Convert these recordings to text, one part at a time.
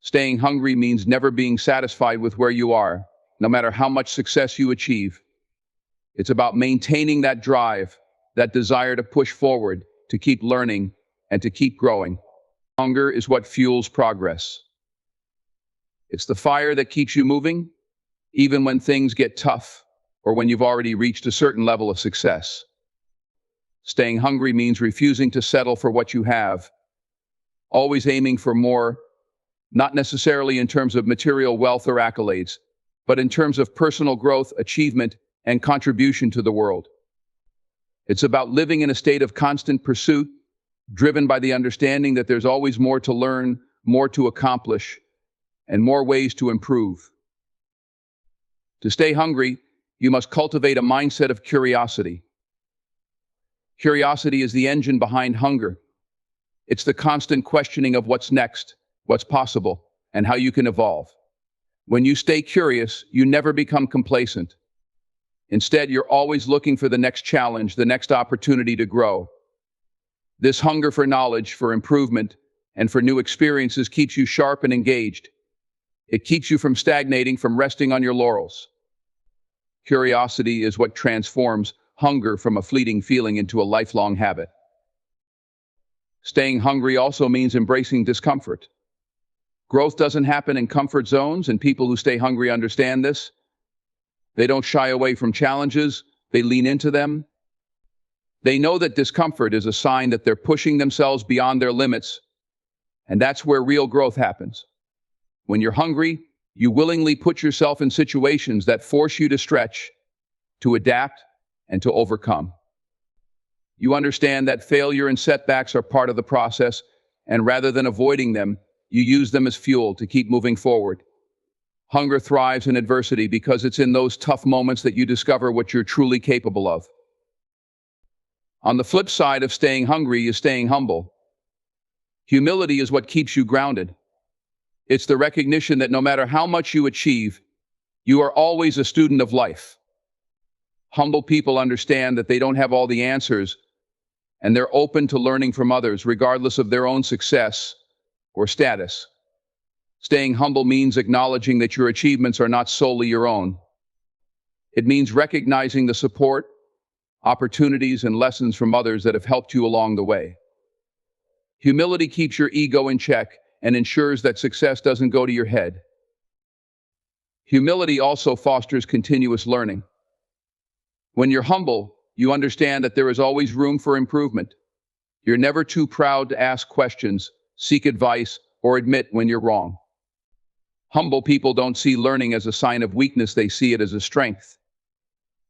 Staying hungry means never being satisfied with where you are, no matter how much success you achieve. It's about maintaining that drive, that desire to push forward, to keep learning, and to keep growing. Hunger is what fuels progress. It's the fire that keeps you moving, even when things get tough or when you've already reached a certain level of success. Staying hungry means refusing to settle for what you have, always aiming for more, not necessarily in terms of material wealth or accolades, but in terms of personal growth, achievement, and contribution to the world. It's about living in a state of constant pursuit, driven by the understanding that there's always more to learn, more to accomplish, and more ways to improve. To stay hungry, you must cultivate a mindset of curiosity. Curiosity is the engine behind hunger. It's the constant questioning of what's next, what's possible, and how you can evolve. When you stay curious, you never become complacent. Instead, you're always looking for the next challenge, the next opportunity to grow. This hunger for knowledge, for improvement, and for new experiences keeps you sharp and engaged. It keeps you from stagnating, from resting on your laurels. Curiosity is what transforms hunger from a fleeting feeling into a lifelong habit. Staying hungry also means embracing discomfort. Growth doesn't happen in comfort zones, and people who stay hungry understand this. They don't shy away from challenges, they lean into them. They know that discomfort is a sign that they're pushing themselves beyond their limits, and that's where real growth happens. When you're hungry, you willingly put yourself in situations that force you to stretch, to adapt, and to overcome. You understand that failure and setbacks are part of the process, and rather than avoiding them, you use them as fuel to keep moving forward. Hunger thrives in adversity because it's in those tough moments that you discover what you're truly capable of. On the flip side of staying hungry is staying humble. Humility is what keeps you grounded. It's the recognition that no matter how much you achieve, you are always a student of life. Humble people understand that they don't have all the answers, and they're open to learning from others, regardless of their own success or status. Staying humble means acknowledging that your achievements are not solely your own. It means recognizing the support, opportunities, and lessons from others that have helped you along the way. Humility keeps your ego in check and ensures that success doesn't go to your head. Humility also fosters continuous learning. When you're humble, you understand that there is always room for improvement. You're never too proud to ask questions, seek advice, or admit when you're wrong. Humble people don't see learning as a sign of weakness, they see it as a strength.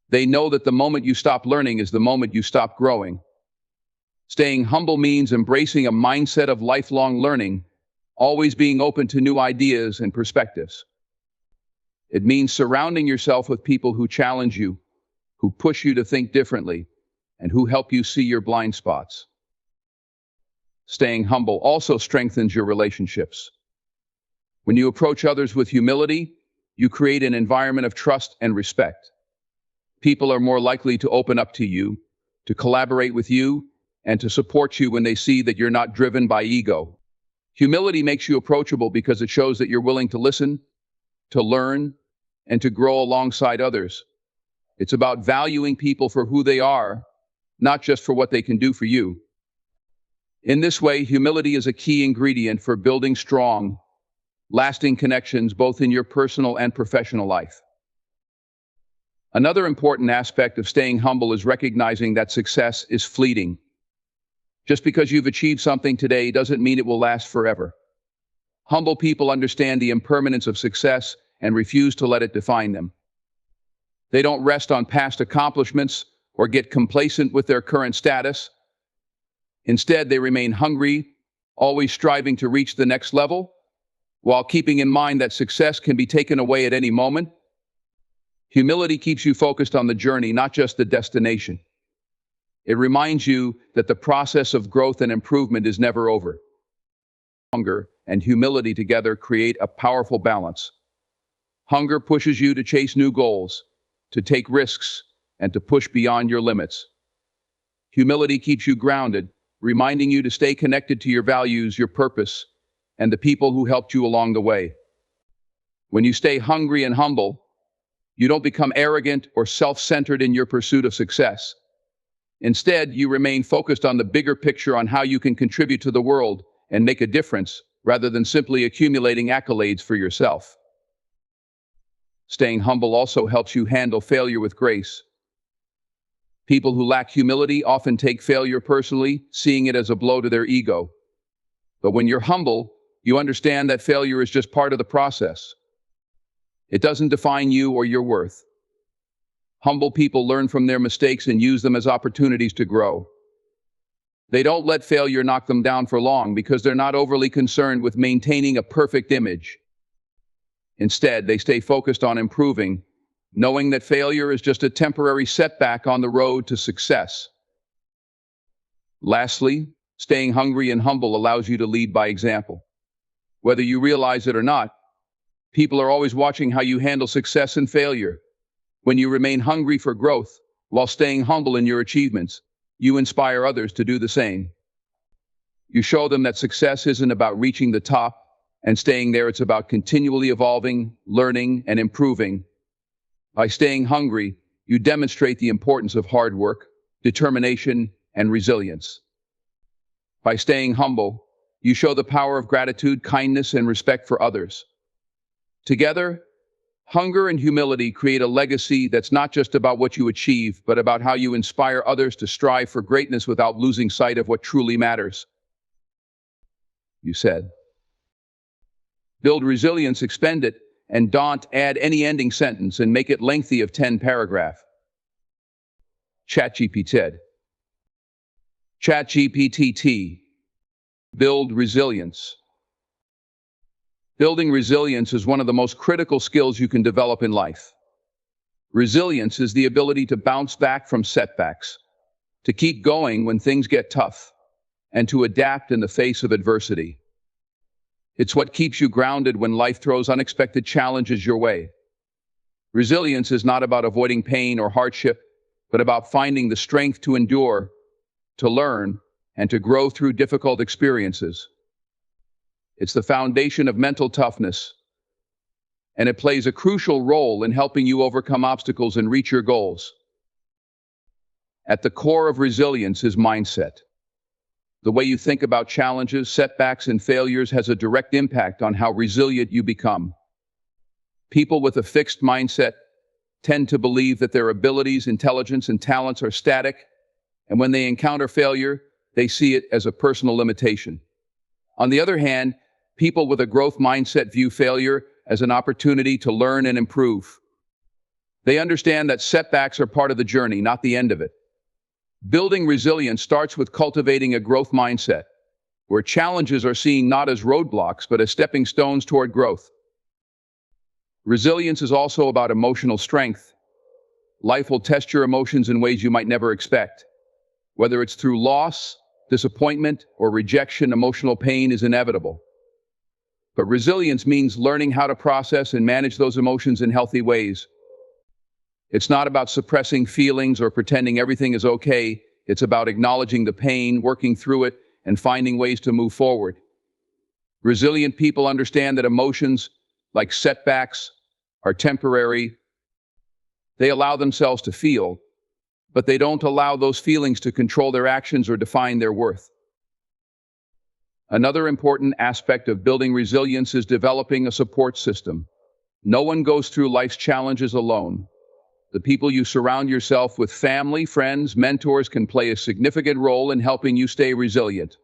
They know that the moment you stop learning is the moment you stop growing. Staying humble means embracing a mindset of lifelong learning, always being open to new ideas and perspectives. It means surrounding yourself with people who challenge you, who push you to think differently, and who help you see your blind spots. Staying humble also strengthens your relationships. When you approach others with humility, you create an environment of trust and respect. People are more likely to open up to you, to collaborate with you, and to support you when they see that you're not driven by ego. Humility makes you approachable because it shows that you're willing to listen, to learn, and to grow alongside others. It's about valuing people for who they are, not just for what they can do for you. In this way, humility is a key ingredient for building strong, lasting connections both in your personal and professional life. Another important aspect of staying humble is recognizing that success is fleeting. Just because you've achieved something today doesn't mean it will last forever. Humble people understand the impermanence of success and refuse to let it define them. They don't rest on past accomplishments or get complacent with their current status. Instead, they remain hungry, always striving to reach the next level, while keeping in mind that success can be taken away at any moment. Humility keeps you focused on the journey, not just the destination. It reminds you that the process of growth and improvement is never over. Hunger and humility together create a powerful balance. Hunger pushes you to chase new goals, to take risks, and to push beyond your limits. Humility keeps you grounded, reminding you to stay connected to your values, your purpose, and the people who helped you along the way. When you stay hungry and humble, you don't become arrogant or self-centered in your pursuit of success. Instead, you remain focused on the bigger picture on how you can contribute to the world and make a difference, rather than simply accumulating accolades for yourself. Staying humble also helps you handle failure with grace. People who lack humility often take failure personally, seeing it as a blow to their ego. But when you're humble, you understand that failure is just part of the process. It doesn't define you or your worth. Humble people learn from their mistakes and use them as opportunities to grow. They don't let failure knock them down for long because they're not overly concerned with maintaining a perfect image. Instead, they stay focused on improving, knowing that failure is just a temporary setback on the road to success. Lastly, staying hungry and humble allows you to lead by example. Whether you realize it or not, people are always watching how you handle success and failure. When you remain hungry for growth while staying humble in your achievements, you inspire others to do the same. You show them that success isn't about reaching the top and staying there, it's about continually evolving, learning, and improving. By staying hungry, you demonstrate the importance of hard work, determination, and resilience. By staying humble, you show the power of gratitude, kindness, and respect for others. Together, hunger and humility create a legacy that's not just about what you achieve, but about how you inspire others to strive for greatness without losing sight of what truly matters. You said, build resilience, expend it, and don't add any ending sentence and make it lengthy of 10 paragraph. ChatGPT. ChatGPT. Build resilience. Building resilience is one of the most critical skills you can develop in life. Resilience is the ability to bounce back from setbacks, to keep going when things get tough, and to adapt in the face of adversity. It's what keeps you grounded when life throws unexpected challenges your way. Resilience is not about avoiding pain or hardship, but about finding the strength to endure, to learn, and to grow through difficult experiences. It's the foundation of mental toughness, and it plays a crucial role in helping you overcome obstacles and reach your goals. At the core of resilience is mindset. The way you think about challenges, setbacks, and failures has a direct impact on how resilient you become. People with a fixed mindset tend to believe that their abilities, intelligence, and talents are static, and when they encounter failure, they see it as a personal limitation. On the other hand, people with a growth mindset view failure as an opportunity to learn and improve. They understand that setbacks are part of the journey, not the end of it. Building resilience starts with cultivating a growth mindset, where challenges are seen not as roadblocks, but as stepping stones toward growth. Resilience is also about emotional strength. Life will test your emotions in ways you might never expect. Whether it's through loss, disappointment, or rejection, emotional pain is inevitable. But resilience means learning how to process and manage those emotions in healthy ways. It's not about suppressing feelings or pretending everything is okay. It's about acknowledging the pain, working through it, and finding ways to move forward. Resilient people understand that emotions, like setbacks, are temporary. They allow themselves to feel, but they don't allow those feelings to control their actions or define their worth. Another important aspect of building resilience is developing a support system. No one goes through life's challenges alone. The people you surround yourself with, family, friends, mentors, can play a significant role in helping you stay resilient.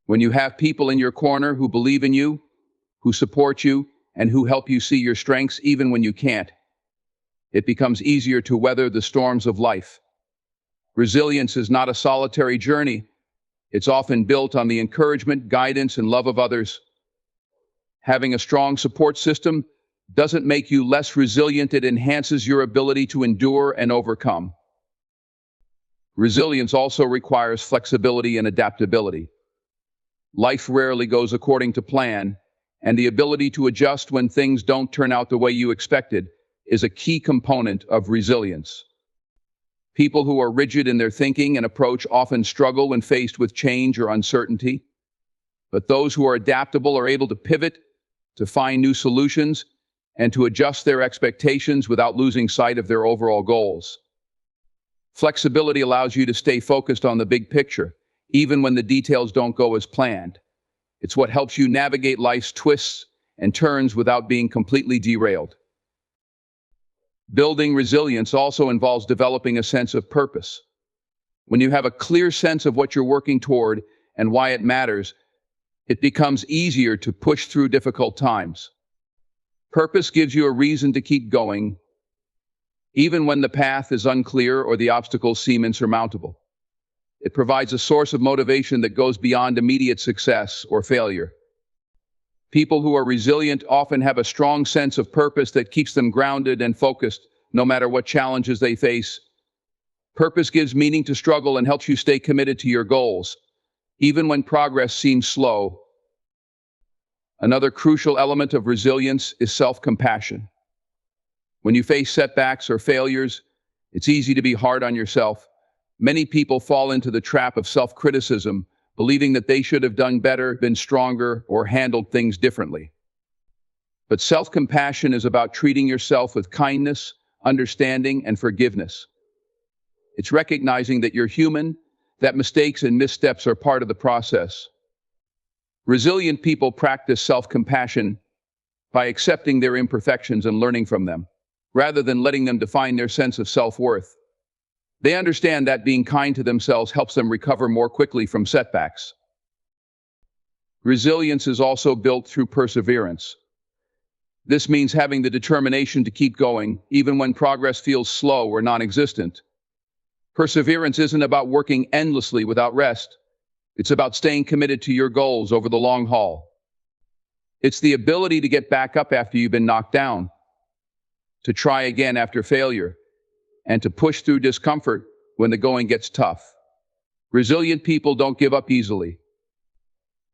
When you have people in your corner who believe in you, who support you, and who help you see your strengths even when you can't, it becomes easier to weather the storms of life. Resilience is not a solitary journey. It's often built on the encouragement, guidance, and love of others. Having a strong support system doesn't make you less resilient, it enhances your ability to endure and overcome. Resilience also requires flexibility and adaptability. Life rarely goes according to plan, and the ability to adjust when things don't turn out the way you expected is a key component of resilience. People who are rigid in their thinking and approach often struggle when faced with change or uncertainty. but those who are adaptable are able to pivot, to find new solutions, and to adjust their expectations without losing sight of their overall goals. Flexibility allows you to stay focused on the big picture, even when the details don't go as planned. It's what helps you navigate life's twists and turns without being completely derailed. Building resilience also involves developing a sense of purpose. When you have a clear sense of what you're working toward and why it matters, it becomes easier to push through difficult times. Purpose gives you a reason to keep going, even when the path is unclear or the obstacles seem insurmountable. It provides a source of motivation that goes beyond immediate success or failure. People who are resilient often have a strong sense of purpose that keeps them grounded and focused, no matter what challenges they face. Purpose gives meaning to struggle and helps you stay committed to your goals, even when progress seems slow. Another crucial element of resilience is self-compassion. When you face setbacks or failures, it's easy to be hard on yourself. Many people fall into the trap of self-criticism, believing that they should have done better, been stronger, or handled things differently. But self-compassion is about treating yourself with kindness, understanding, and forgiveness. It's recognizing that you're human, that mistakes and missteps are part of the process. Resilient people practice self-compassion by accepting their imperfections and learning from them, rather than letting them define their sense of self-worth. They understand that being kind to themselves helps them recover more quickly from setbacks. Resilience is also built through perseverance. This means having the determination to keep going, even when progress feels slow or non-existent. Perseverance isn't about working endlessly without rest. It's about staying committed to your goals over the long haul. It's the ability to get back up after you've been knocked down, to try again after failure, and to push through discomfort when the going gets tough. Resilient people don't give up easily.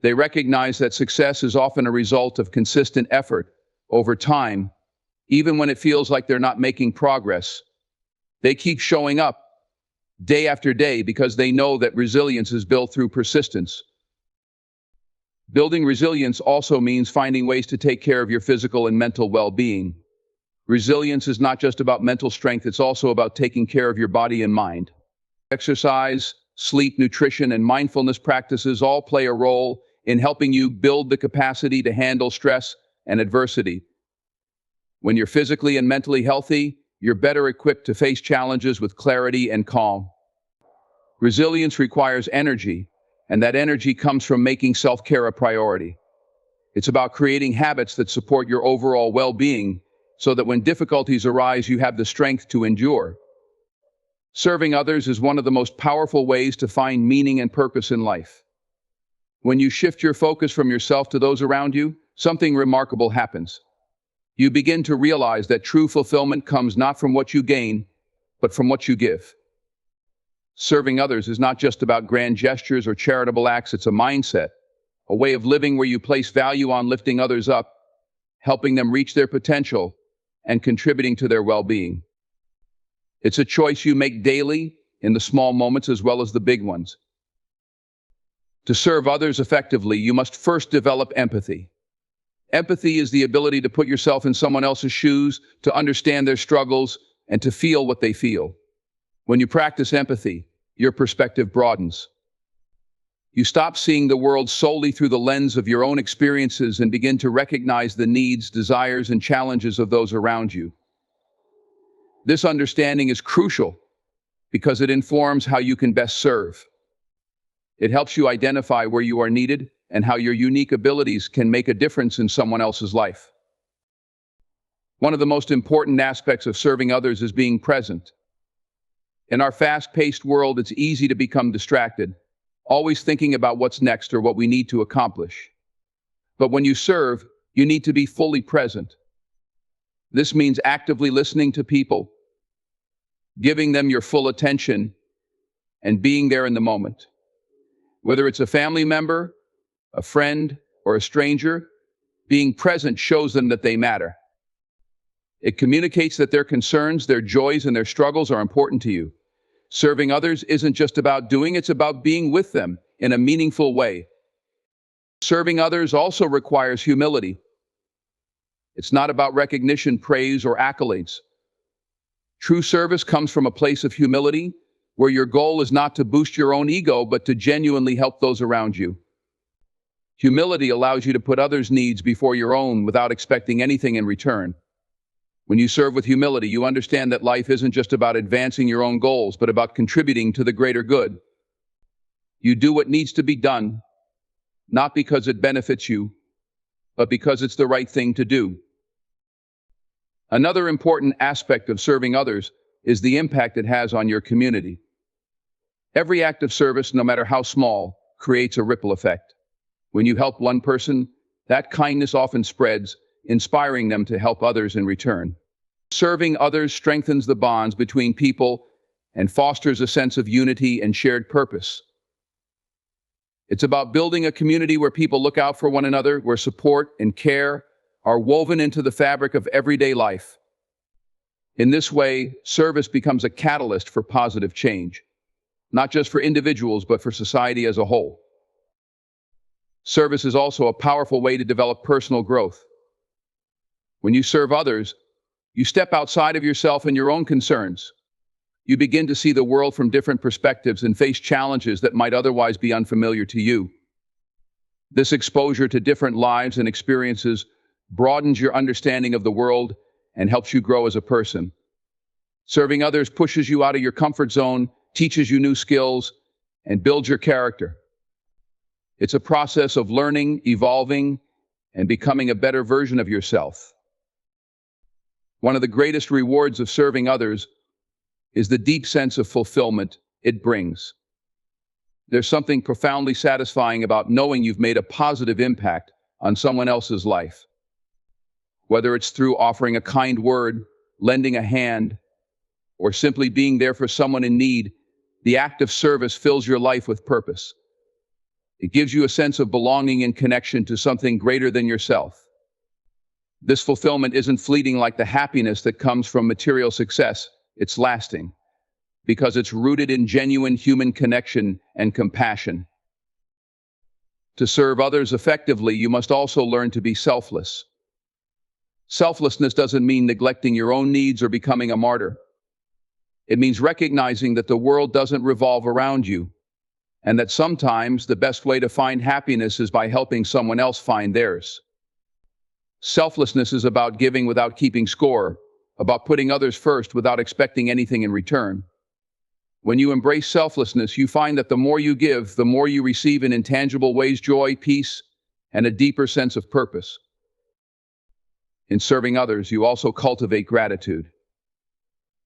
They recognize that success is often a result of consistent effort over time, even when it feels like they're not making progress. They keep showing up day after day because they know that resilience is built through persistence. Building resilience also means finding ways to take care of your physical and mental well-being. Resilience is not just about mental strength, it's also about taking care of your body and mind. Exercise, sleep, nutrition, and mindfulness practices all play a role in helping you build the capacity to handle stress and adversity. When you're physically and mentally healthy, you're better equipped to face challenges with clarity and calm. Resilience requires energy, and that energy comes from making self-care a priority. It's about creating habits that support your overall well-being, so that when difficulties arise, you have the strength to endure. Serving others is one of the most powerful ways to find meaning and purpose in life. When you shift your focus from yourself to those around you, something remarkable happens. You begin to realize that true fulfillment comes not from what you gain, but from what you give. Serving others is not just about grand gestures or charitable acts, it's a mindset, a way of living where you place value on lifting others up, helping them reach their potential, and contributing to their well-being. It's a choice you make daily, in the small moments as well as the big ones. To serve others effectively, you must first develop empathy. Empathy is the ability to put yourself in someone else's shoes, to understand their struggles, and to feel what they feel. When you practice empathy, your perspective broadens. You stop seeing the world solely through the lens of your own experiences and begin to recognize the needs, desires, and challenges of those around you. This understanding is crucial because it informs how you can best serve. It helps you identify where you are needed and how your unique abilities can make a difference in someone else's life. One of the most important aspects of serving others is being present. In our fast-paced world, it's easy to become distracted, always thinking about what's next or what we need to accomplish. But when you serve, you need to be fully present. This means actively listening to people, giving them your full attention, and being there in the moment. Whether it's a family member, a friend, or a stranger, being present shows them that they matter. It communicates that their concerns, their joys, and their struggles are important to you. Serving others isn't just about doing, it's about being with them in a meaningful way. Serving others also requires humility. It's not about recognition, praise, or accolades. True service comes from a place of humility, where your goal is not to boost your own ego, but to genuinely help those around you. Humility allows you to put others' needs before your own without expecting anything in return. When you serve with humility, you understand that life isn't just about advancing your own goals, but about contributing to the greater good. You do what needs to be done, not because it benefits you, but because it's the right thing to do. Another important aspect of serving others is the impact it has on your community. Every act of service, no matter how small, creates a ripple effect. When you help one person, that kindness often spreads, inspiring them to help others in return. Serving others strengthens the bonds between people and fosters a sense of unity and shared purpose. It's about building a community where people look out for one another, where support and care are woven into the fabric of everyday life. In this way, service becomes a catalyst for positive change, not just for individuals, but for society as a whole. Service is also a powerful way to develop personal growth. When you serve others, you step outside of yourself and your own concerns. You begin to see the world from different perspectives and face challenges that might otherwise be unfamiliar to you. This exposure to different lives and experiences broadens your understanding of the world and helps you grow as a person. Serving others pushes you out of your comfort zone, teaches you new skills, and builds your character. It's a process of learning, evolving, and becoming a better version of yourself. One of the greatest rewards of serving others is the deep sense of fulfillment it brings. There's something profoundly satisfying about knowing you've made a positive impact on someone else's life. Whether it's through offering a kind word, lending a hand, or simply being there for someone in need, the act of service fills your life with purpose. It gives you a sense of belonging and connection to something greater than yourself. This fulfillment isn't fleeting like the happiness that comes from material success. It's lasting, because it's rooted in genuine human connection and compassion. To serve others effectively, you must also learn to be selfless. Selflessness doesn't mean neglecting your own needs or becoming a martyr. It means recognizing that the world doesn't revolve around you, and that sometimes the best way to find happiness is by helping someone else find theirs. Selflessness is about giving without keeping score, about putting others first without expecting anything in return. When you embrace selflessness, you find that the more you give, the more you receive in intangible ways: joy, peace, and a deeper sense of purpose. In serving others, you also cultivate gratitude.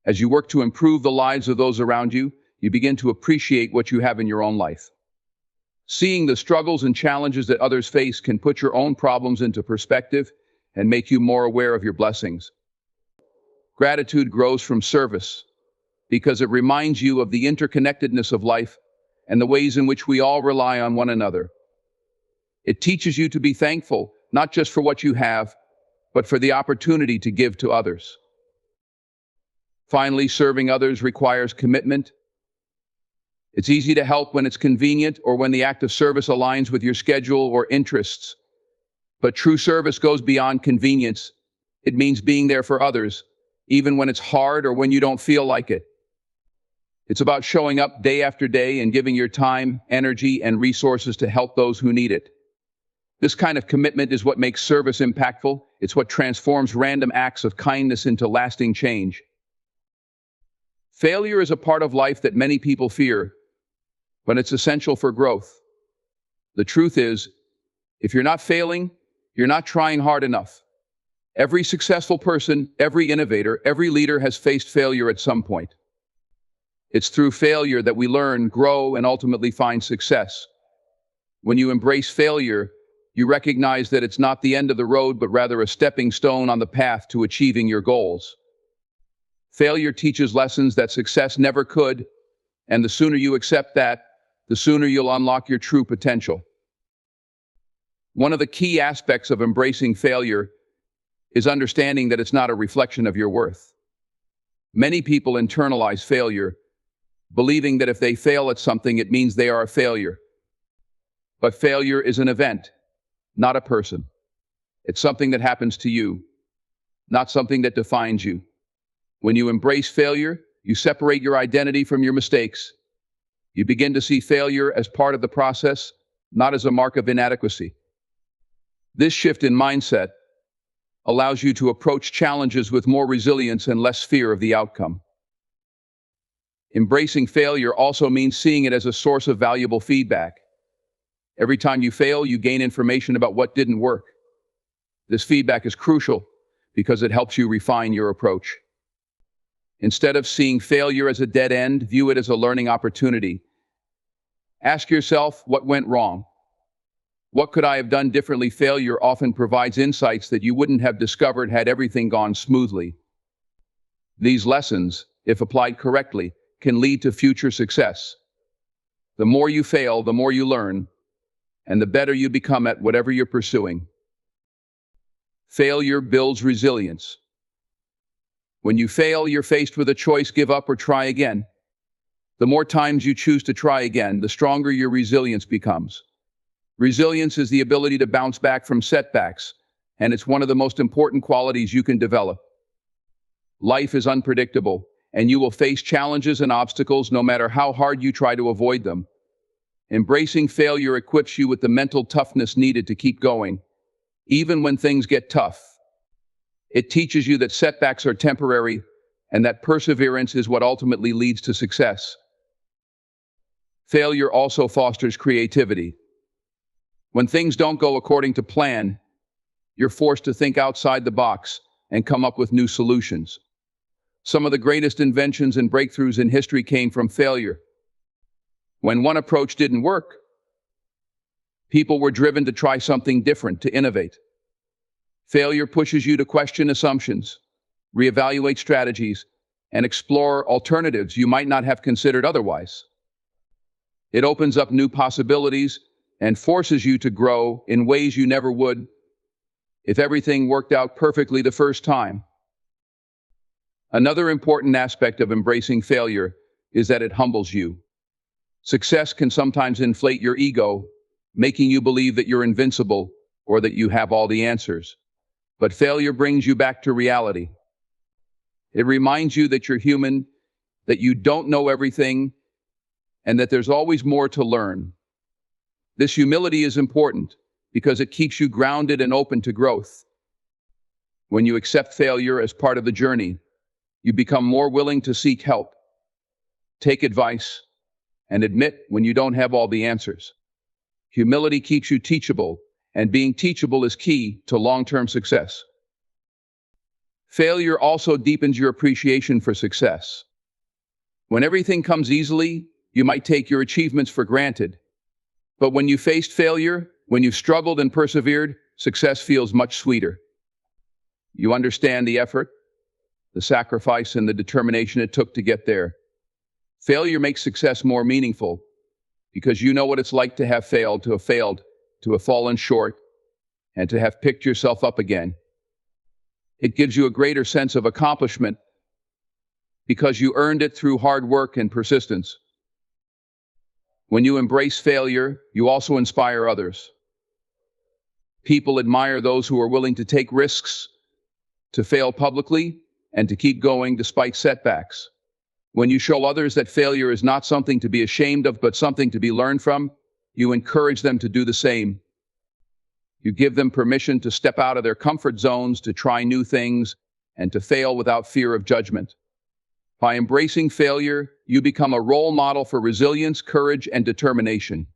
As you work to improve the lives of those around you, you begin to appreciate what you have in your own life. Seeing the struggles and challenges that others face can put your own problems into perspective and make you more aware of your blessings. Gratitude grows from service because it reminds you of the interconnectedness of life and the ways in which we all rely on one another. It teaches you to be thankful, not just for what you have, but for the opportunity to give to others. Finally, serving others requires commitment. It's easy to help when it's convenient or when the act of service aligns with your schedule or interests. But true service goes beyond convenience. It means being there for others, even when it's hard or when you don't feel like it. It's about showing up day after day and giving your time, energy, and resources to help those who need it. This kind of commitment is what makes service impactful. It's what transforms random acts of kindness into lasting change. Failure is a part of life that many people fear, but it's essential for growth. The truth is, if you're not failing, you're not trying hard enough. Every successful person, every innovator, every leader has faced failure at some point. It's through failure that we learn, grow, and ultimately find success. When you embrace failure, you recognize that it's not the end of the road, but rather a stepping stone on the path to achieving your goals. Failure teaches lessons that success never could, and the sooner you accept that, the sooner you'll unlock your true potential. One of the key aspects of embracing failure is understanding that it's not a reflection of your worth. Many people internalize failure, believing that if they fail at something, it means they are a failure. But failure is an event. not a person. It's something that happens to you, not something that defines you. When you embrace failure, you separate your identity from your mistakes. You begin to see failure as part of the process, not as a mark of inadequacy. This shift in mindset allows you to approach challenges with more resilience and less fear of the outcome. Embracing failure also means seeing it as a source of valuable feedback. Every time you fail, you gain information about what didn't work. This feedback is crucial because it helps you refine your approach. Instead of seeing failure as a dead end, view it as a learning opportunity. Ask yourself, what went wrong? What could I have done differently? Failure often provides insights that you wouldn't have discovered had everything gone smoothly. These lessons, if applied correctly, can lead to future success. The more you fail, the more you learn, and the better you become at whatever you're pursuing. Failure builds resilience. When you fail, you're faced with a choice: give up or try again. The more times you choose to try again, the stronger your resilience becomes. Resilience is the ability to bounce back from setbacks, and it's one of the most important qualities you can develop. Life is unpredictable, and you will face challenges and obstacles no matter how hard you try to avoid them. Embracing failure equips you with the mental toughness needed to keep going, even when things get tough. It teaches you that setbacks are temporary and that perseverance is what ultimately leads to success. Failure also fosters creativity. When things don't go according to plan, you're forced to think outside the box and come up with new solutions. Some of the greatest inventions and breakthroughs in history came from failure. When one approach didn't work, people were driven to try something different, to innovate. Failure pushes you to question assumptions, reevaluate strategies, and explore alternatives you might not have considered otherwise. It opens up new possibilities and forces you to grow in ways you never would if everything worked out perfectly the first time. Another important aspect of embracing failure is that it humbles you. Success can sometimes inflate your ego, making you believe that you're invincible or that you have all the answers. But failure brings you back to reality. It reminds you that you're human, that you don't know everything, and that there's always more to learn. This humility is important because it keeps you grounded and open to growth. When you accept failure as part of the journey, you become more willing to seek help, take advice, and admit when you don't have all the answers. Humility keeps you teachable, and being teachable is key to long-term success. Failure also deepens your appreciation for success. When everything comes easily, you might take your achievements for granted. But when you faced failure, when you struggled and persevered, success feels much sweeter. You understand the effort, the sacrifice, and the determination it took to get there. Failure makes success more meaningful because you know what it's like to have failed, to have fallen short, and to have picked yourself up again. It gives you a greater sense of accomplishment because you earned it through hard work and persistence. When you embrace failure, you also inspire others. People admire those who are willing to take risks, to fail publicly, and to keep going despite setbacks. When you show others that failure is not something to be ashamed of, but something to be learned from, you encourage them to do the same. You give them permission to step out of their comfort zones, to try new things, and to fail without fear of judgment. By embracing failure, you become a role model for resilience, courage, and determination.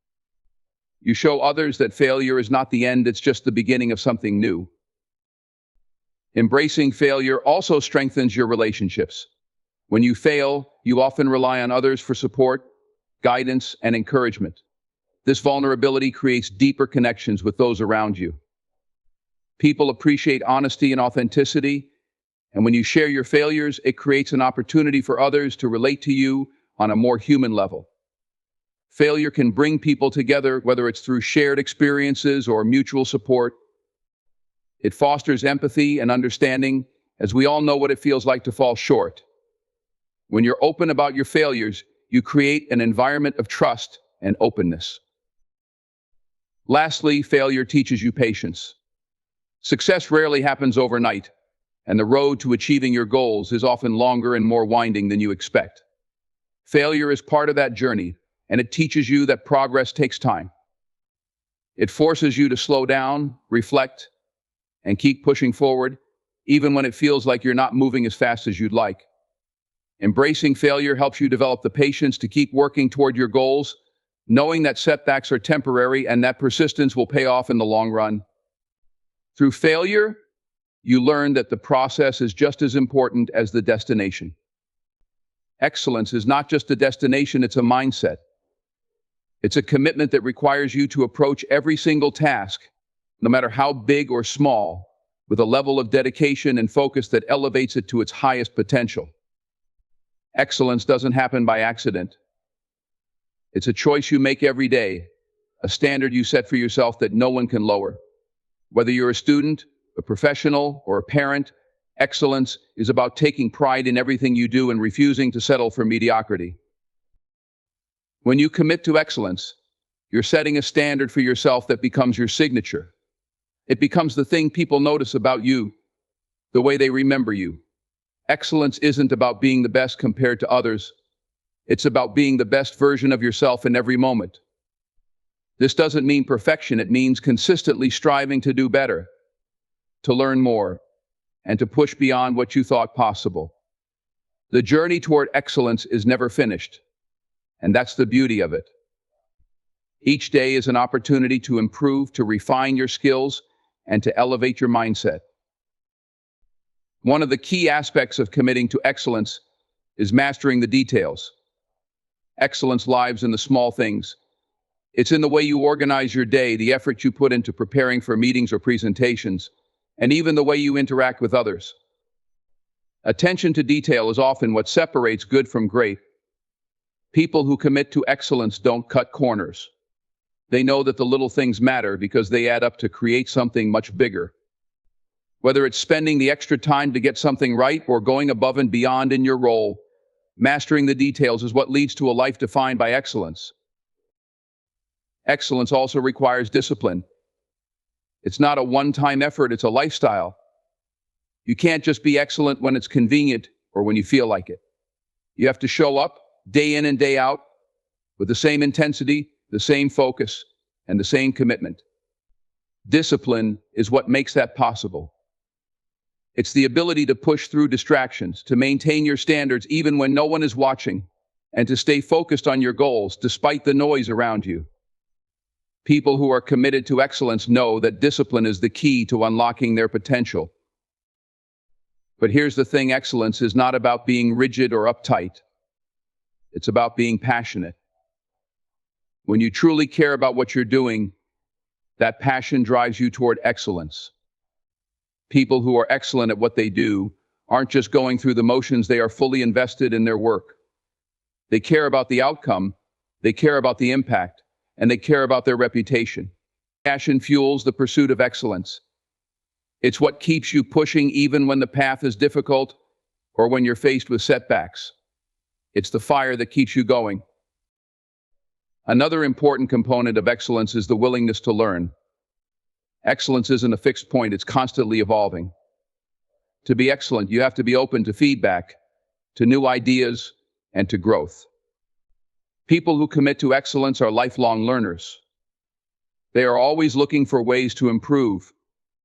You show others that failure is not the end, it's just the beginning of something new. Embracing failure also strengthens your relationships. When you fail, you often rely on others for support, guidance, and encouragement. This vulnerability creates deeper connections with those around you. People appreciate honesty and authenticity, and when you share your failures, it creates an opportunity for others to relate to you on a more human level. Failure can bring people together, whether it's through shared experiences or mutual support. It fosters empathy and understanding, as we all know what it feels like to fall short. When you're open about your failures, you create an environment of trust and openness. Lastly, failure teaches you patience. Success rarely happens overnight, and the road to achieving your goals is often longer and more winding than you expect. Failure is part of that journey, and it teaches you that progress takes time. It forces you to slow down, reflect, and keep pushing forward, even when it feels like you're not moving as fast as you'd like. Embracing failure helps you develop the patience to keep working toward your goals, knowing that setbacks are temporary and that persistence will pay off in the long run. Through failure, you learn that the process is just as important as the destination. Excellence is not just a destination, it's a mindset. It's a commitment that requires you to approach every single task, no matter how big or small, with a level of dedication and focus that elevates it to its highest potential. Excellence doesn't happen by accident. It's a choice you make every day, a standard you set for yourself that no one can lower. Whether you're a student, a professional, or a parent, excellence is about taking pride in everything you do and refusing to settle for mediocrity. When you commit to excellence, you're setting a standard for yourself that becomes your signature. It becomes the thing people notice about you, the way they remember you. Excellence isn't about being the best compared to others. It's about being the best version of yourself in every moment. This doesn't mean perfection, it means consistently striving to do better, to learn more, and to push beyond what you thought possible. The journey toward excellence is never finished, and that's the beauty of it. Each day is an opportunity to improve, to refine your skills, and to elevate your mindset. One of the key aspects of committing to excellence is mastering the details. Excellence lies in the small things. It's in the way you organize your day, the effort you put into preparing for meetings or presentations, and even the way you interact with others. Attention to detail is often what separates good from great. People who commit to excellence don't cut corners. They know that the little things matter because they add up to create something much bigger. Whether it's spending the extra time to get something right or going above and beyond in your role, mastering the details is what leads to a life defined by excellence. Excellence also requires discipline. It's not a one-time effort, it's a lifestyle. You can't just be excellent when it's convenient or when you feel like it. You have to show up day in and day out with the same intensity, the same focus, and the same commitment. Discipline is what makes that possible. It's the ability to push through distractions, to maintain your standards even when no one is watching, and to stay focused on your goals despite the noise around you. People who are committed to excellence know that discipline is the key to unlocking their potential. But here's the thing, excellence is not about being rigid or uptight. It's about being passionate. When you truly care about what you're doing, that passion drives you toward excellence. People who are excellent at what they do aren't just going through the motions, they are fully invested in their work. They care about the outcome, they care about the impact, and they care about their reputation. Passion fuels the pursuit of excellence. It's what keeps you pushing even when the path is difficult or when you're faced with setbacks. It's the fire that keeps you going. Another important component of excellence is the willingness to learn. Excellence isn't a fixed point, it's constantly evolving. To be excellent, you have to be open to feedback, to new ideas, and to growth. People who commit to excellence are lifelong learners. They are always looking for ways to improve,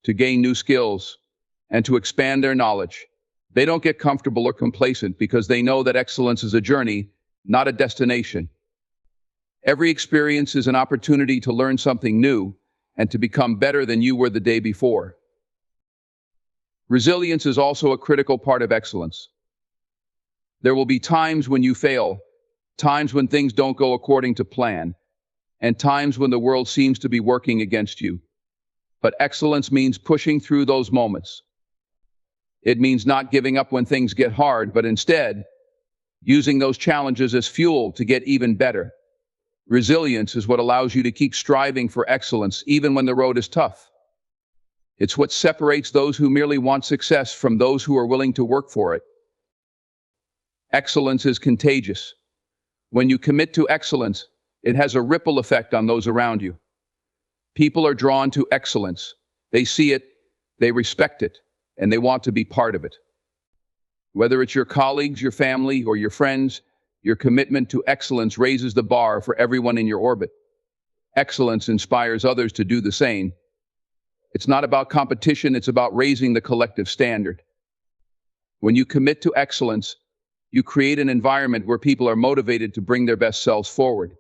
to gain new skills, and to expand their knowledge. They don't get comfortable or complacent because they know that excellence is a journey, not a destination. Every experience is an opportunity to learn something new and to become better than you were the day before. Resilience is also a critical part of excellence. There will be times when you fail, times when things don't go according to plan, and times when the world seems to be working against you. But excellence means pushing through those moments. It means not giving up when things get hard, but instead, using those challenges as fuel to get even better. Resilience is what allows you to keep striving for excellence even when the road is tough. It's what separates those who merely want success from those who are willing to work for it. Excellence is contagious. When you commit to excellence, it has a ripple effect on those around you. People are drawn to excellence. They see it, they respect it, and they want to be part of it. Whether it's your colleagues, your family, or your friends, your commitment to excellence raises the bar for everyone in your orbit. Excellence inspires others to do the same. It's not about competition, it's about raising the collective standard. When you commit to excellence, you create an environment where people are motivated to bring their best selves forward.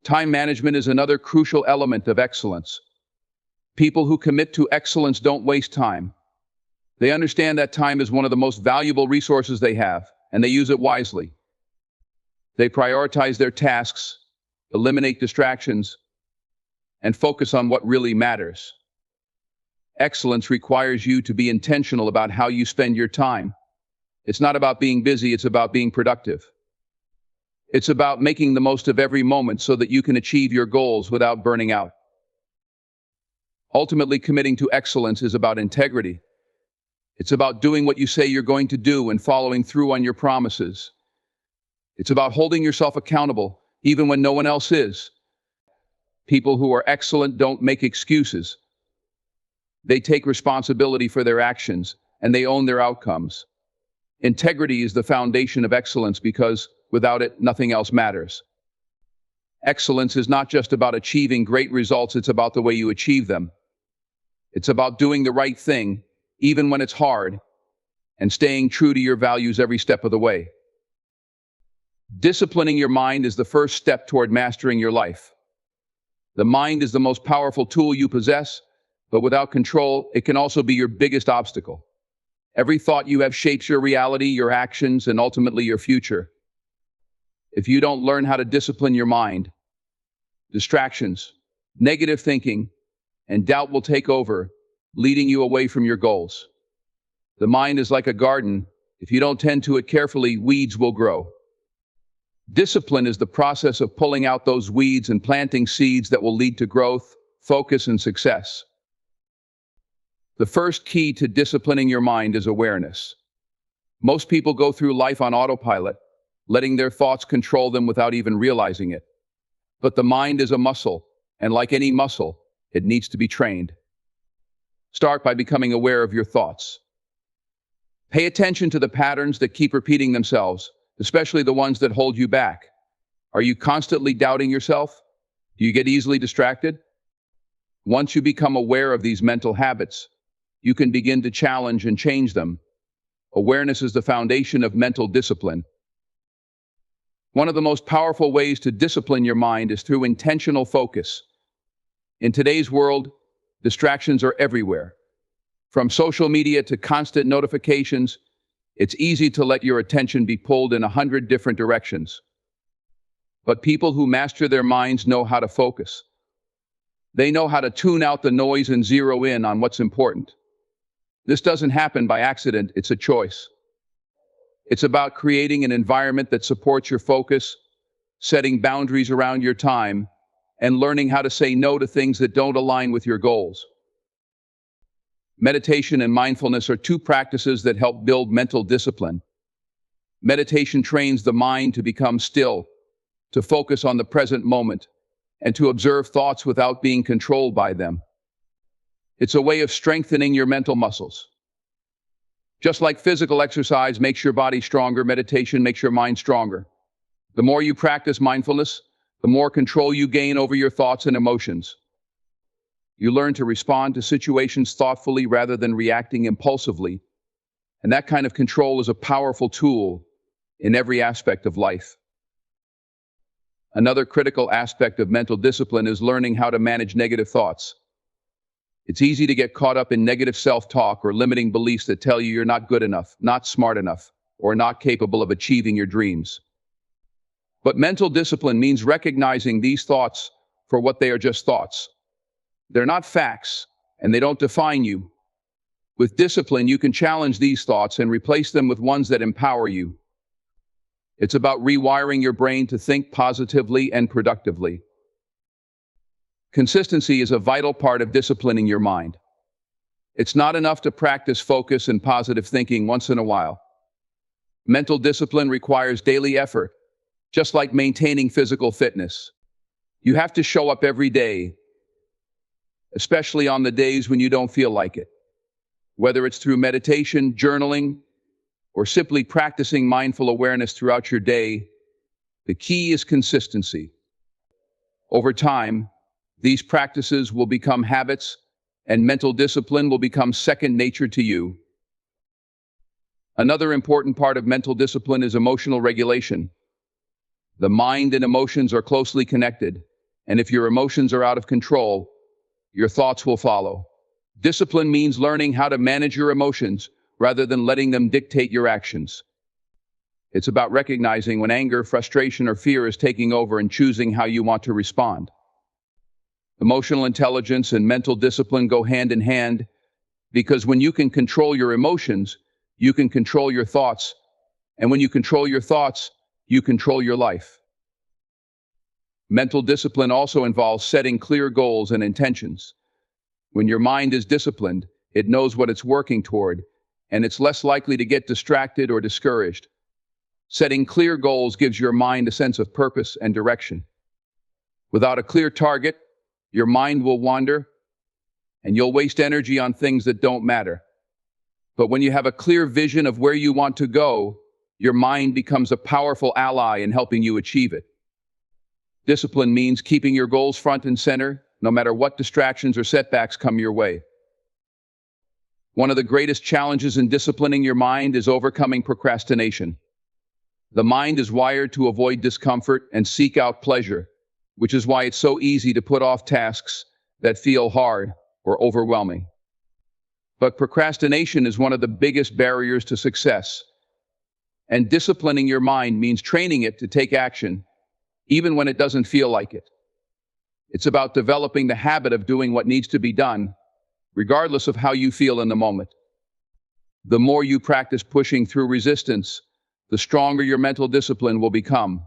Time management is another crucial element of excellence. People who commit to excellence don't waste time. They understand that time is one of the most valuable resources they have, and they use it wisely. They prioritize their tasks, eliminate distractions, and focus on what really matters. Excellence requires you to be intentional about how you spend your time. It's not about being busy, it's about being productive. It's about making the most of every moment so that you can achieve your goals without burning out. Ultimately, committing to excellence is about integrity. It's about doing what you say you're going to do and following through on your promises. It's about holding yourself accountable, even when no one else is. People who are excellent don't make excuses. They take responsibility for their actions, and they own their outcomes. Integrity is the foundation of excellence because, without it, nothing else matters. Excellence is not just about achieving great results, it's about the way you achieve them. It's about doing the right thing, even when it's hard, and staying true to your values every step of the way. Disciplining your mind is the first step toward mastering your life. The mind is the most powerful tool you possess, but without control, it can also be your biggest obstacle. Every thought you have shapes your reality, your actions, and ultimately your future. If you don't learn how to discipline your mind, distractions, negative thinking, and doubt will take over, leading you away from your goals. The mind is like a garden. If you don't tend to it carefully, weeds will grow. Discipline is the process of pulling out those weeds and planting seeds that will lead to growth, focus, and success. The first key to disciplining your mind is awareness. Most people go through life on autopilot, letting their thoughts control them without even realizing it. But the mind is a muscle, and like any muscle, it needs to be trained. Start by becoming aware of your thoughts. Pay attention to the patterns that keep repeating themselves, especially the ones that hold you back. Are you constantly doubting yourself? Do you get easily distracted? Once you become aware of these mental habits, you can begin to challenge and change them. Awareness is the foundation of mental discipline. One of the most powerful ways to discipline your mind is through intentional focus. In today's world, distractions are everywhere. From social media to constant notifications, it's easy to let your attention be pulled in 100 different directions. But people who master their minds know how to focus. They know how to tune out the noise and zero in on what's important. This doesn't happen by accident, it's a choice. It's about creating an environment that supports your focus, setting boundaries around your time, and learning how to say no to things that don't align with your goals. Meditation and mindfulness are two practices that help build mental discipline. Meditation trains the mind to become still, to focus on the present moment, and to observe thoughts without being controlled by them. It's a way of strengthening your mental muscles. Just like physical exercise makes your body stronger, meditation makes your mind stronger. The more you practice mindfulness, the more control you gain over your thoughts and emotions. You learn to respond to situations thoughtfully rather than reacting impulsively, and that kind of control is a powerful tool in every aspect of life. Another critical aspect of mental discipline is learning how to manage negative thoughts. It's easy to get caught up in negative self-talk or limiting beliefs that tell you you're not good enough, not smart enough, or not capable of achieving your dreams. But mental discipline means recognizing these thoughts for what they are: just thoughts. They're not facts, and they don't define you. With discipline, you can challenge these thoughts and replace them with ones that empower you. It's about rewiring your brain to think positively and productively. Consistency is a vital part of disciplining your mind. It's not enough to practice focus and positive thinking once in a while. Mental discipline requires daily effort, just like maintaining physical fitness. You have to show up every day, especially on the days when you don't feel like it. Whether it's through meditation, journaling, or simply practicing mindful awareness throughout your day, the key is consistency. Over time, these practices will become habits, and mental discipline will become second nature to you. Another important part of mental discipline is emotional regulation. The mind and emotions are closely connected, and if your emotions are out of control, your thoughts will follow. Discipline means learning how to manage your emotions rather than letting them dictate your actions. It's about recognizing when anger, frustration, or fear is taking over and choosing how you want to respond. Emotional intelligence and mental discipline go hand in hand because when you can control your emotions, you can control your thoughts, and when you control your thoughts, you control your life. Mental discipline also involves setting clear goals and intentions. When your mind is disciplined, it knows what it's working toward, and it's less likely to get distracted or discouraged. Setting clear goals gives your mind a sense of purpose and direction. Without a clear target, your mind will wander, and you'll waste energy on things that don't matter. But when you have a clear vision of where you want to go, your mind becomes a powerful ally in helping you achieve it. Discipline means keeping your goals front and center, no matter what distractions or setbacks come your way. One of the greatest challenges in disciplining your mind is overcoming procrastination. The mind is wired to avoid discomfort and seek out pleasure, which is why it's so easy to put off tasks that feel hard or overwhelming. But procrastination is one of the biggest barriers to success. And disciplining your mind means training it to take action, even when it doesn't feel like it. It's about developing the habit of doing what needs to be done, regardless of how you feel in the moment. The more you practice pushing through resistance, the stronger your mental discipline will become.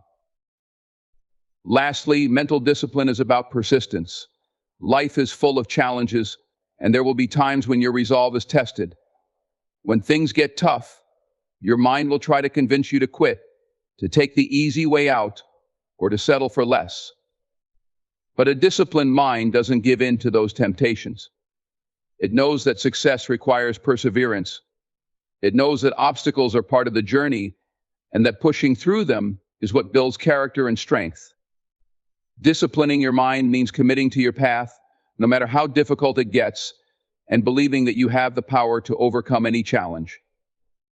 Lastly, mental discipline is about persistence. Life is full of challenges, and there will be times when your resolve is tested. When things get tough, your mind will try to convince you to quit, to take the easy way out, or to settle for less. But a disciplined mind doesn't give in to those temptations. It knows that success requires perseverance. It knows that obstacles are part of the journey, and that pushing through them is what builds character and strength. Disciplining your mind means committing to your path, no matter how difficult it gets, and believing that you have the power to overcome any challenge.